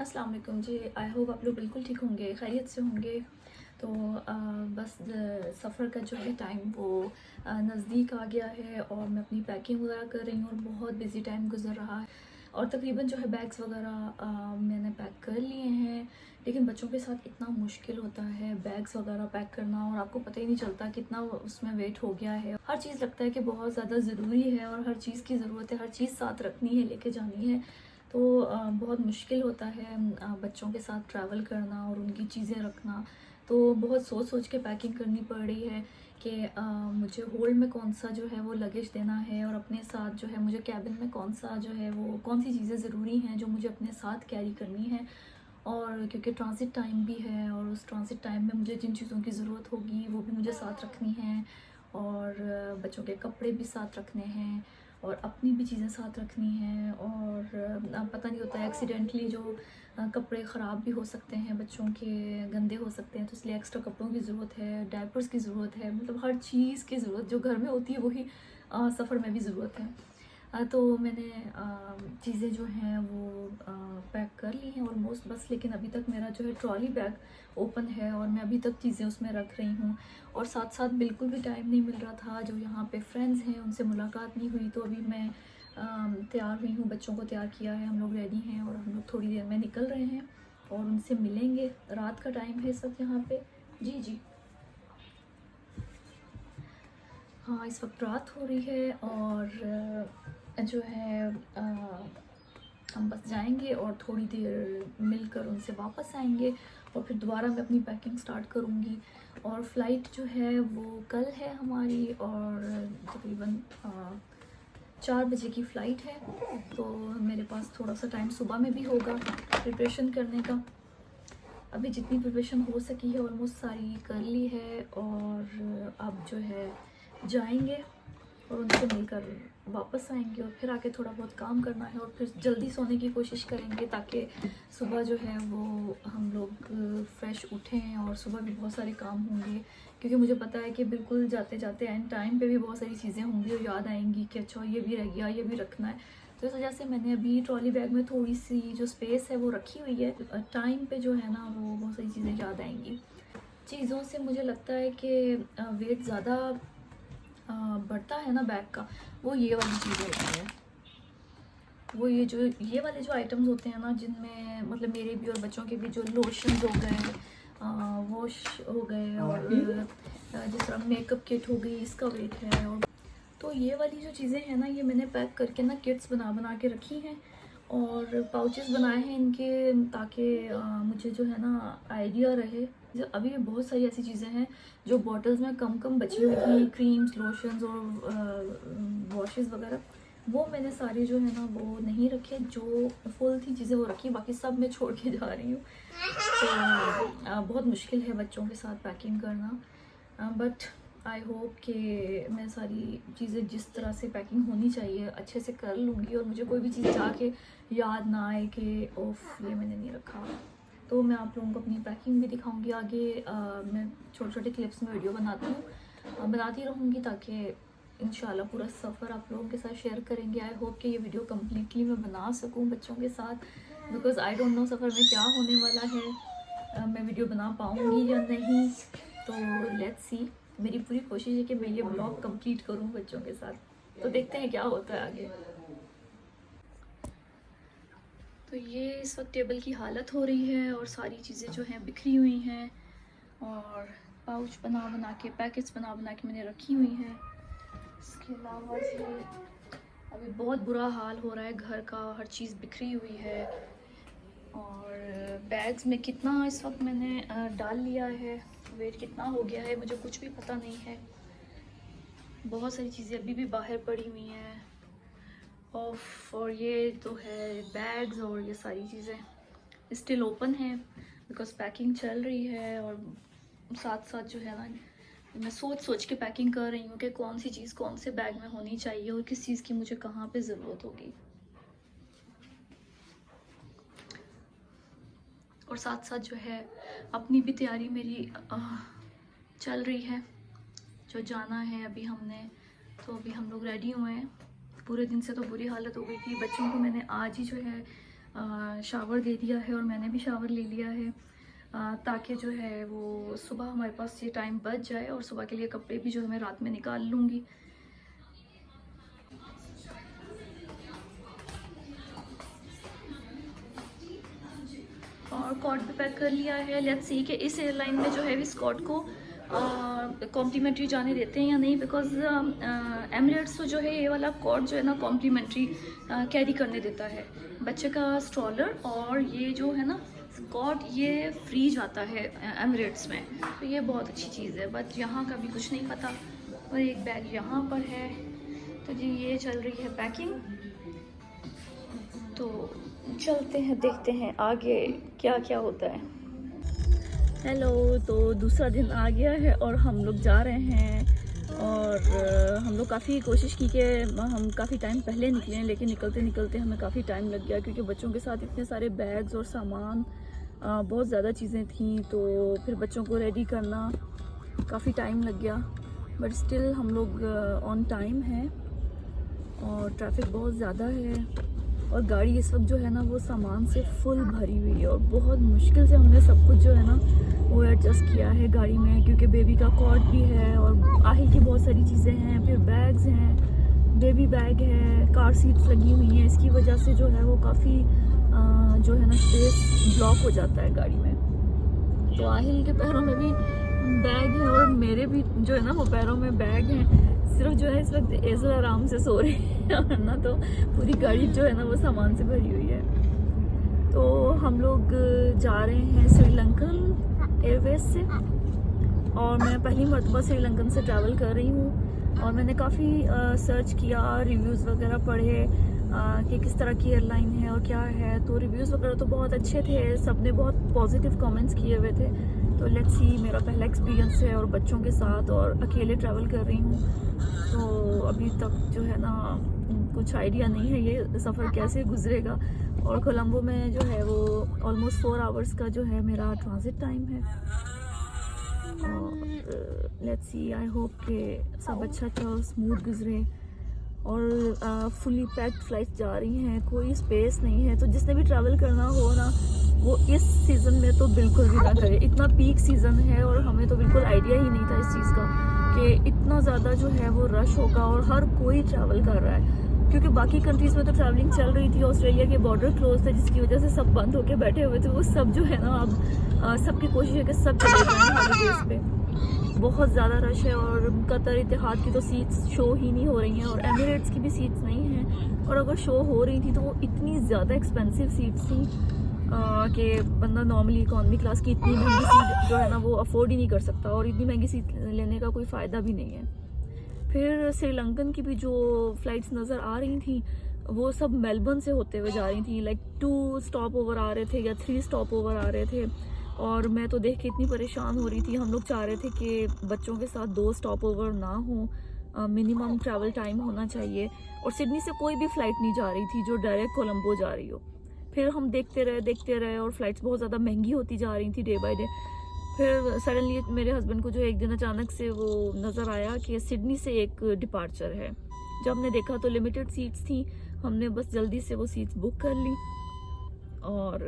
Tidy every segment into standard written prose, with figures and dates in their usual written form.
अस्सलाम वालेकुम जी। I hope आप लोग बिल्कुल ठीक होंगे, खैरियत से होंगे। तो बस सफ़र का जो है टाइम वो नज़दीक आ गया है और मैं अपनी पैकिंग वगैरह कर रही हूँ और बहुत बिज़ी टाइम गुजर रहा है और तकरीबन जो है बैग्स वगैरह मैंने पैक कर लिए हैं। लेकिन बच्चों के साथ इतना मुश्किल होता है बैग्स वगैरह पैक करना और आपको पता ही नहीं चलता कितना उसमें वेट हो गया है। हर चीज़ लगता है कि बहुत ज़्यादा ज़रूरी है और हर चीज़ की ज़रूरत है, हर चीज़ साथ रखनी है, लेके जानी है। तो बहुत मुश्किल होता है बच्चों के साथ ट्रैवल करना और उनकी चीज़ें रखना। तो बहुत सोच सोच के पैकिंग करनी पड़ रही है कि मुझे होल्ड में कौन सा जो है वो लगेज देना है और अपने साथ जो है मुझे कैबिन में कौन सा जो है वो कौन सी चीज़ें ज़रूरी हैं जो मुझे अपने साथ कैरी करनी है। और क्योंकि ट्रांसिट टाइम भी है और उस ट्रांसिट टाइम में मुझे जिन चीज़ों की ज़रूरत होगी वो भी मुझे साथ रखनी है और बच्चों के कपड़े भी साथ रखने हैं और अपनी भी चीज़ें साथ रखनी हैं। और पता नहीं होता है एक्सीडेंटली जो कपड़े ख़राब भी हो सकते हैं, बच्चों के गंदे हो सकते हैं, तो इसलिए एक्स्ट्रा कपड़ों की ज़रूरत है, डायपर्स की ज़रूरत है, मतलब हर चीज़ की ज़रूरत जो घर में होती है वही सफ़र में भी ज़रूरत है। तो मैंने चीज़ें जो हैं वो पैक कर ली हैं ऑलमोस्ट बस, लेकिन अभी तक मेरा जो है ट्रॉली बैग ओपन है और मैं अभी तक चीज़ें उसमें रख रही हूँ। और साथ साथ बिल्कुल भी टाइम नहीं मिल रहा था, जो यहाँ पे फ्रेंड्स हैं उनसे मुलाकात नहीं हुई। तो अभी मैं तैयार हुई हूँ, बच्चों को तैयार किया है, हम लोग रेडी हैं और हम लोग थोड़ी देर में निकल रहे हैं और उनसे मिलेंगे। रात का टाइम है इस वक्त यहाँ पे। जी जी हाँ, इस वक्त रात हो रही है और जो है हम बस जाएंगे और थोड़ी देर मिलकर उनसे वापस आएंगे और फिर दोबारा मैं अपनी पैकिंग स्टार्ट करूँगी। और फ़्लाइट जो है वो कल है हमारी और तकरीबन 4 बजे की फ़्लाइट है। तो मेरे पास थोड़ा सा टाइम सुबह में भी होगा प्रिपरेशन करने का। अभी जितनी प्रिपरेशन हो सकी है ऑलमोस्ट सारी कर ली है और अब जो है जाएंगे और उनसे मिलकर वापस आएंगे और फिर आके थोड़ा बहुत काम करना है और फिर जल्दी सोने की कोशिश करेंगे ताकि सुबह जो है वो हम लोग फ्रेश उठें और सुबह भी बहुत सारे काम होंगे। क्योंकि मुझे पता है कि बिल्कुल जाते जाते एंड टाइम पे भी बहुत सारी चीज़ें होंगी और याद आएंगी कि अच्छा ये भी रह गया, ये भी रखना है। तो इस वजह से मैंने अभी ट्रॉली बैग में थोड़ी सी जो स्पेस है वो रखी हुई है। टाइम पे जो है ना वो बहुत सारी चीज़ें याद आएंगी। चीज़ों से मुझे लगता है कि वेट ज़्यादा बढ़ता है ना बैग का, वो ये वाली चीज़ें होती हैं। वो ये वाले जो आइटम्स होते हैं ना जिनमें मतलब मेरे भी और बच्चों के भी जो लोशंस हो गए, वॉश हो गए और जिस तरह मेकअप किट हो गई, इसका वेट है। और तो ये वाली जो चीज़ें हैं ना ये मैंने पैक करके ना किट्स बना बना के रखी हैं और पाउचेस बनाए हैं इनके ताकि मुझे जो है ना आइडिया रहे। अभी भी बहुत सारी ऐसी चीज़ें हैं जो बॉटल्स में कम कम बची हुई थी, क्रीम्स, लोशंस और वॉशेस वगैरह, वो मैंने सारी जो है ना वो नहीं रखे। जो फुल थी चीज़ें वो रखी, बाकी सब मैं छोड़ के जा रही हूँ। तो बहुत मुश्किल है बच्चों के साथ पैकिंग करना, बट आई होप कि मैं सारी चीज़ें जिस तरह से पैकिंग होनी चाहिए अच्छे से कर लूँगी और मुझे कोई भी चीज़ जाके याद ना आए कि ओफ ये मैंने नहीं रखा। तो मैं आप लोगों को अपनी पैकिंग भी दिखाऊंगी आगे। मैं छोटे छोटे क्लिप्स में वीडियो बनाती हूँ, बनाती रहूँगी ताकि इंशाल्लाह पूरा सफ़र आप लोगों के साथ शेयर करेंगे। आई होप कि ये वीडियो कम्प्लीटली मैं बना सकूँ बच्चों के साथ, बिकॉज़ आई डोंट नो सफ़र में क्या होने वाला है, मैं वीडियो बना पाऊँगी या नहीं। तो लेट्स सी, मेरी पूरी कोशिश है कि मैं ये ब्लॉग कंप्लीट करूँ बच्चों के साथ। तो देखते हैं क्या होता है आगे। तो ये इस वक्त टेबल की हालत हो रही है और सारी चीज़ें जो हैं बिखरी हुई हैं और पाउच बना बना के, पैकेट्स बना बना के मैंने रखी हुई हैं। इसके अलावा जो अभी बहुत बुरा हाल हो रहा है घर का, हर चीज़ बिखरी हुई है और बैग्स में कितना इस वक्त मैंने डाल लिया है, वेट कितना हो गया है मुझे कुछ भी पता नहीं है। बहुत सारी चीज़ें अभी भी बाहर पड़ी हुई हैं और ये तो है बैग्स और ये सारी चीज़ें स्टिल ओपन है बिकॉज़ पैकिंग चल रही है। और साथ साथ जो है ना मैं सोच सोच के पैकिंग कर रही हूँ कि कौन सी चीज़ कौन से बैग में होनी चाहिए और किस चीज़ की मुझे कहाँ पे ज़रूरत होगी। और साथ साथ जो है अपनी भी तैयारी मेरी चल रही है, जो जाना है अभी हमने। तो अभी हम लोग रेडी हुए हैं, पूरे दिन से तो बुरी हालत हो गई थी। बच्चों को मैंने आज ही जो है शावर दे दिया है और मैंने भी शावर ले लिया है, ताकि जो है वो सुबह हमारे पास ये टाइम बच जाए और सुबह के लिए कपड़े भी जो है मैं रात में निकाल लूँगी। और कॉट भी पैक कर लिया है। लेट्स सी कि इस एयरलाइन में जो है इस कॉट को कॉम्प्लीमेंट्री जाने देते हैं या नहीं, बिकॉज एमिरेट्स तो जो है ये वाला कॉट जो है ना कॉम्प्लीमेंट्री कैरी करने देता है। बच्चे का स्ट्रॉलर और ये जो है ना कॉट ये फ्री जाता है एमिरेट्स में, तो ये बहुत अच्छी चीज़ है। बट यहाँ का भी कुछ नहीं पता। और एक बैग यहाँ पर है। तो जी ये चल रही है पैकिंग, तो चलते हैं देखते हैं आगे क्या क्या होता है। हेलो, तो दूसरा दिन आ गया है और हम लोग जा रहे हैं। और हम लोग काफ़ी कोशिश की कि हम काफ़ी टाइम पहले निकलें, लेकिन निकलते निकलते हमें काफ़ी टाइम लग गया, क्योंकि बच्चों के साथ इतने सारे बैग्स और सामान, बहुत ज़्यादा चीज़ें थीं, तो फिर बच्चों को रेडी करना काफ़ी टाइम लग गया। बट स्टिल हम लोग ऑन टाइम हैं और ट्रैफिक बहुत ज़्यादा है और गाड़ी इस वक्त जो है ना वो सामान से फुल भरी हुई है और बहुत मुश्किल से हमने सब कुछ जो है ना वो एडजस्ट किया है गाड़ी में, क्योंकि बेबी का कॉट भी है और आहिल की बहुत सारी चीज़ें हैं, फिर बैग्स हैं, बेबी बैग है, कार सीट्स लगी हुई हैं। इसकी वजह से जो है वो काफ़ी जो है ना स्पेस ब्लॉक हो जाता है गाड़ी में। तो आहिल के पैरों में भी बैग है और मेरे भी जो है ना वो पैरों में बैग हैं। सिर्फ जो है इस वक्त एज़ल आराम से सो रहे हैं, वरना तो पूरी गाड़ी जो है ना वो सामान से भरी हुई है। तो हम लोग जा रहे हैं श्रीलंकन एयरवेज से, और मैं पहली मरतबा श्रीलंकन से ट्रैवल कर रही हूँ। और मैंने काफ़ी सर्च किया, रिव्यूज़ वगैरह पढ़े कि किस तरह की एयरलाइन है और क्या है। तो रिव्यूज़ वगैरह तो बहुत अच्छे थे, सब ने बहुत पॉजिटिव कमेंट्स किए हुए थे। तो लेट्स सी, मेरा पहला एक्सपीरियंस है और बच्चों के साथ और अकेले ट्रैवल कर रही हूँ, तो अभी तक जो है ना कुछ आइडिया नहीं है ये सफ़र कैसे गुजरेगा। और कोलंबो में जो है वो ऑलमोस्ट 4 आवर्स का जो है मेरा ट्रांजिट टाइम है। और लेट्स सी, आई होप कि सब अच्छा स्मूथ गुजरे। और फुली पैक्ड फ़्लाइट जा रही हैं, कोई स्पेस नहीं है। तो जिसने भी ट्रैवल करना हो ना वो इस सीज़न में तो बिल्कुल भी ना करे। इतना पीक सीज़न है और हमें तो बिल्कुल आइडिया ही नहीं था इस चीज़ का कि इतना ज़्यादा जो है वो रश होगा और हर कोई ट्रैवल कर रहा है। क्योंकि बाकी कंट्रीज़ में तो ट्रैवलिंग चल रही थी, ऑस्ट्रेलिया के बॉर्डर क्लोज थे जिसकी वजह से सब बंद होके बैठे हुए थे। वो सब जो है ना अब सबकी कोशिश है कि सब चले जाएँ हॉलीडेज़ पे। बहुत ज़्यादा रश है और कतर इत्तेहाद की तो सीट्स शो ही नहीं हो रही हैं और एमिरेट्स की भी सीट्स नहीं हैं। और अगर शो हो रही थी तो वो इतनी ज़्यादा एक्सपेंसिव सीट्स थी कि बंदा नॉर्मली इकॉनमी क्लास की इतनी महंगी सीट जो है ना वो अफोर्ड ही नहीं कर सकता, और इतनी महंगी सीट लेने का कोई फ़ायदा भी नहीं है। फिर श्रीलंकन की भी जो फ़्लाइट्स नज़र आ रही थी वो सब मेलबर्न से होते हुए जा रही थी। लाइक 2 स्टॉप ओवर आ रहे थे या 3 स्टॉप ओवर आ रहे थे, और मैं तो देख के इतनी परेशान हो रही थी। हम लोग चाह रहे थे कि बच्चों के साथ 2 स्टॉप ओवर ना हो, मिनिमम ट्रैवल टाइम होना चाहिए। और सिडनी से कोई भी फ़्लाइट नहीं जा रही थी जो डायरेक्ट कोलंबो जा रही हो। फिर हम देखते रहे और फ़्लाइट्स बहुत ज़्यादा महंगी होती जा रही थी डे बाय डे। फिर सडनली मेरे हस्बैंड को जो एक दिन अचानक से वो नज़र आया कि सिडनी से एक डिपार्चर है। जब हमने देखा तो लिमिटेड सीट्स थी, हमने बस जल्दी से वो सीट्स बुक कर ली। और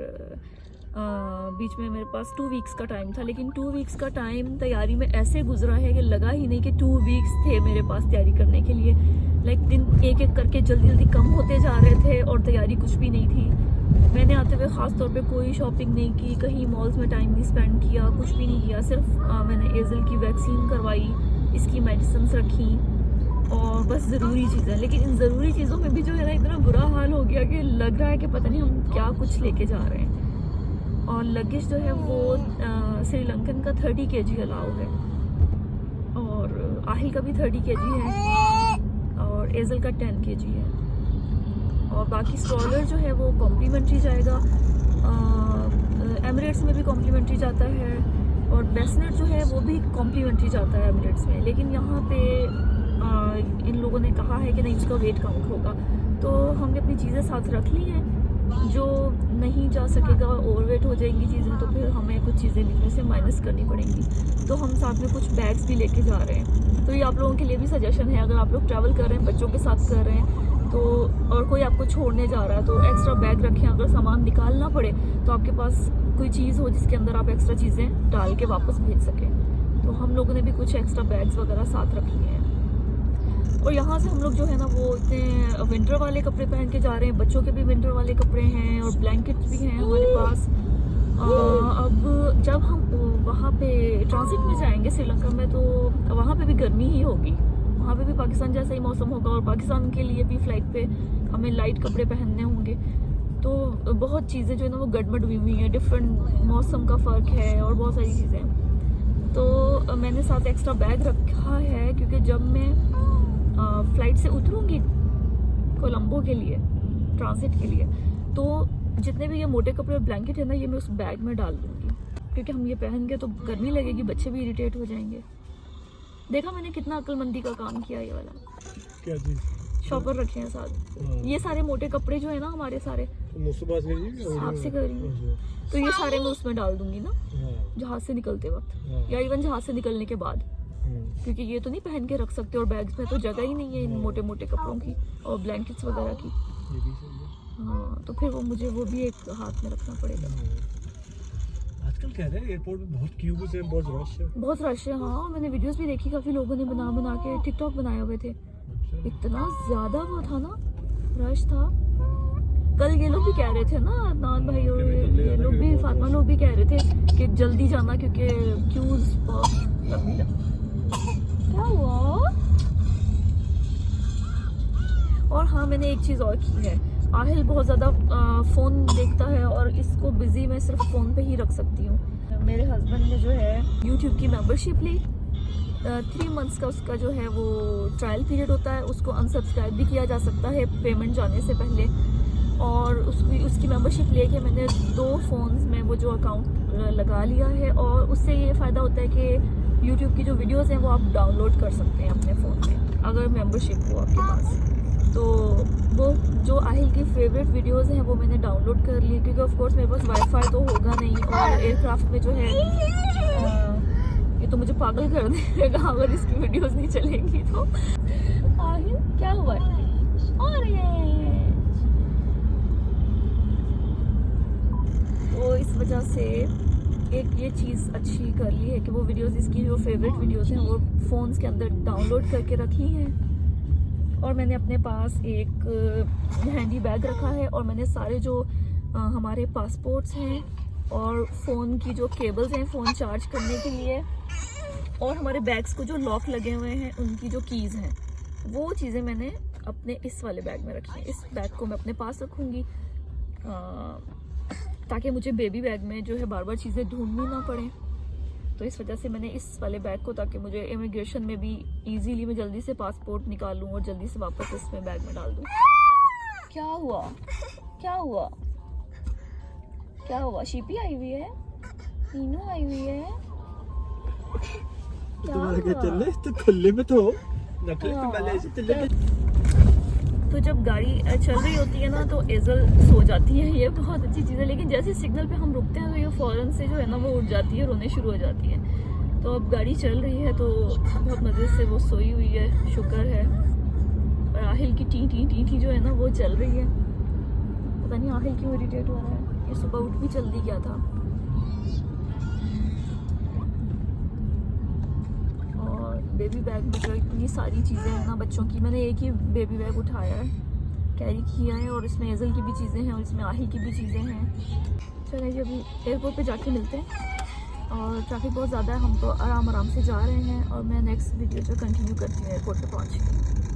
बीच में मेरे पास 2 वीक्स का टाइम था, लेकिन 2 वीक्स का टाइम तैयारी में ऐसे गुजरा है कि लगा ही नहीं कि 2 वीक्स थे मेरे पास तैयारी करने के लिए। लाइक दिन एक एक करके जल्दी जल्दी कम होते जा रहे थे और तैयारी कुछ भी नहीं थी। मैंने आते हुए ख़ास तौर पे कोई शॉपिंग नहीं की, कहीं मॉल्स में टाइम नहीं स्पेंड किया, कुछ भी नहीं किया। सिर्फ मैंने एज़ल की वैक्सीन करवाई, इसकी मेडिसिन रखी और बस ज़रूरी चीज़ें। लेकिन इन ज़रूरी चीज़ों में भी जो है ना इतना बुरा हाल हो गया कि लग रहा है कि पता नहीं हम क्या कुछ लेके जा रहे हैं। और लगेज जो है वो श्रीलंकन का 30 kg अलाउ है और आहिल का भी 30 kg है और एज़ल का 10 kg है। और बाकी स्ट्रॉलर जो है वो कॉम्प्लीमेंट्री जाएगा। एमिरेट्स में भी कॉम्प्लीमेंट्री जाता है और बेसनेट जो है वो भी कॉम्प्लीमेंट्री जाता है एमिरेट्स में। लेकिन यहाँ पे इन लोगों ने कहा है कि नहीं, उसका वेट काउंट होगा। तो हमने अपनी चीज़ें साथ रख ली हैं। जो नहीं जा सकेगा, ओवरवेट हो जाएंगी चीज़ें, तो फिर हमें कुछ चीज़ें बीच में से माइनस करनी पड़ेंगी। तो हम साथ में कुछ बैग्स भी लेके जा रहे हैं। तो ये आप लोगों के लिए भी सजेशन है, अगर आप लोग ट्रैवल कर रहे हैं, बच्चों के साथ कर रहे हैं, तो और कोई आपको छोड़ने जा रहा है तो एक्स्ट्रा बैग रखें, अगर सामान निकालना पड़े तो आपके पास कोई चीज़ हो जिसके अंदर आप एक्स्ट्रा चीज़ें डाल के वापस भेज सकें। तो हम लोगों ने भी कुछ एक्स्ट्रा बैग्स वगैरह साथ रख लिए हैं। और यहाँ से हम लोग जो है ना वो इतने विंटर वाले कपड़े पहन के जा रहे हैं, बच्चों के भी विंटर वाले कपड़े हैं और ब्लैंकेट्स भी हैं हमारे पास। अब जब हम वहाँ पे ट्रांजिट में जाएंगे श्रीलंका में तो वहाँ पे भी गर्मी ही होगी, वहाँ पे भी पाकिस्तान जैसा ही मौसम होगा और पाकिस्तान के लिए भी फ़्लाइट पे हमें लाइट कपड़े पहनने होंगे। तो बहुत चीज़ें जो है ना वो गड़बड़ हुई हुई हैं, डिफरेंट मौसम का फ़र्क है और बहुत सारी चीज़ें। तो मैंने साथ एक्स्ट्रा बैग रखा है क्योंकि जब मैं फ़्लाइट से उतरूँगी कोलंबो के लिए ट्रांजिट के लिए तो जितने भी ये मोटे कपड़े और ब्लैंकेट है ना ये मैं उस बैग में डाल दूँगी, क्योंकि हम ये पहन के तो गर्मी लगेगी, बच्चे भी इरिटेट हो जाएंगे। देखा मैंने कितना अक्लमंदी का काम किया ये वाला। क्या चीज़? शॉपर रखे हैं साथ। ये सारे मोटे कपड़े जो है ना हमारे सारे आपसे कर रही हूँ, तो ये सारे मैं उसमें डाल दूंगी ना जहाज से निकलते वक्त या इवन जहाज से निकलने के बाद, क्योंकि ये तो नहीं पहन के रख सकते और बैग्स में तो जगह ही नहीं है इन मोटे मोटे कपड़ों की और ब्लैंकेट्स वगैरह की। हाँ, तो फिर वो मुझे वो भी एक हाथ में रखना पड़ेगा। आजकल कह रहे हैं एयरपोर्ट में बहुत क्यूज है, बहुत रश है। बहुत रश है, हाँ। मैंने वीडियोस भी देखी, काफ़ी लोगों ने बना के टिकटॉक बनाए हुए थे। इतना ज़्यादा वो था ना, रश था। कल ये लोग भी कह रहे थे ना, अदनान भाई और ये लोग भी, फातिमा लोग भी कह रहे थे कि जल्दी जाना क्योंकि क्यूज बहुत लंबी है। क्या हुआ? और हाँ, मैंने एक चीज़ और की है। आहिल बहुत ज़्यादा फ़ोन देखता है और इसको बिज़ी मैं सिर्फ फ़ोन पे ही रख सकती हूँ। मेरे हस्बैंड ने जो है यूट्यूब की मेंबरशिप ली, 3 मंथ्स का उसका जो है वो ट्रायल पीरियड होता है, उसको अनसब्सक्राइब भी किया जा सकता है पेमेंट जाने से पहले। और उसकी मेंबरशिप लेके मैंने 2 फ़ोन्स में वो जो अकाउंट लगा लिया है और उससे ये फ़ायदा होता है कि यूट्यूब की जो वीडियोज़ हैं वो आप डाउनलोड कर सकते हैं अपने फ़ोन में अगर मेंबरशिप हो आपके पास। तो वो जो आहिल की फेवरेट वीडियोस हैं वो मैंने डाउनलोड कर ली, क्योंकि ऑफ कोर्स मेरे पास वाईफाई तो होगा नहीं और एयरक्राफ्ट में जो है ये तो मुझे पागल कर देगा अगर इसकी वीडियोस नहीं चलेंगी तो। आहिल क्या हुआ? तो इस वजह से एक ये चीज़ अच्छी कर ली है कि वो वीडियोस, इसकी जो फेवरेट वीडियोस हैं वो फ़ोन्स के अंदर डाउनलोड करके रखी हैं। और मैंने अपने पास एक हैंडी बैग रखा है और मैंने सारे जो हमारे पासपोर्ट्स हैं और फ़ोन की जो केबल्स हैं फ़ोन चार्ज करने के लिए और हमारे बैग्स को जो लॉक लगे हुए हैं उनकी जो कीज़ हैं वो चीज़ें मैंने अपने इस वाले बैग में रखी हैं। इस बैग को मैं अपने पास रखूँगी ताकि मुझे बेबी बैग में जो है बार बार चीज़ें ढूंढनी ना पड़े। तो इस वजह से मैंने इस वाले बैग को, ताकि मुझे इमिग्रेशन में भी इजीली मैं जल्दी से पासपोर्ट निकालूं और जल्दी से वापस इसमें बैग में डाल दूं। क्या हुआ? क्या हुआ? क्या हुआ? शीपी आई हुई है, नीनू आई हुई है। क्या हुआ? चले तो खुले में तो नकली पे वाले ऐसे चले। तो जब गाड़ी चल रही होती है ना तो एजल सो जाती है, ये बहुत अच्छी चीज़ है। लेकिन जैसे सिग्नल पे हम रुकते हैं तो ये फ़ौरन से जो है ना वो उठ जाती है, रोने शुरू हो जाती है। तो अब गाड़ी चल रही है तो बहुत मज़े से वो सोई हुई है, शुक्र है। और आहिल की टी टी टी टी जो है ना वो चल रही है। पता नहीं आहिल क्यों इरिटेट हो रहा है, ये सुबह उठ भी जल्दी गया था। बेबी बैग में जो इतनी सारी चीज़ें हैं ना बच्चों की, मैंने एक ही बेबी बैग उठाया है, कैरी किया है और इसमें एजल की भी चीज़ें हैं और इसमें आहिल की भी चीज़ें हैं। चलिए जी अभी एयरपोर्ट पे जाके मिलते हैं और ट्रैफिक बहुत ज़्यादा है, हम तो आराम से जा रहे हैं और मैं नेक्स्ट वीडियो जो कंटिन्यू करती हूँ एयरपोर्ट पे पहुँच के।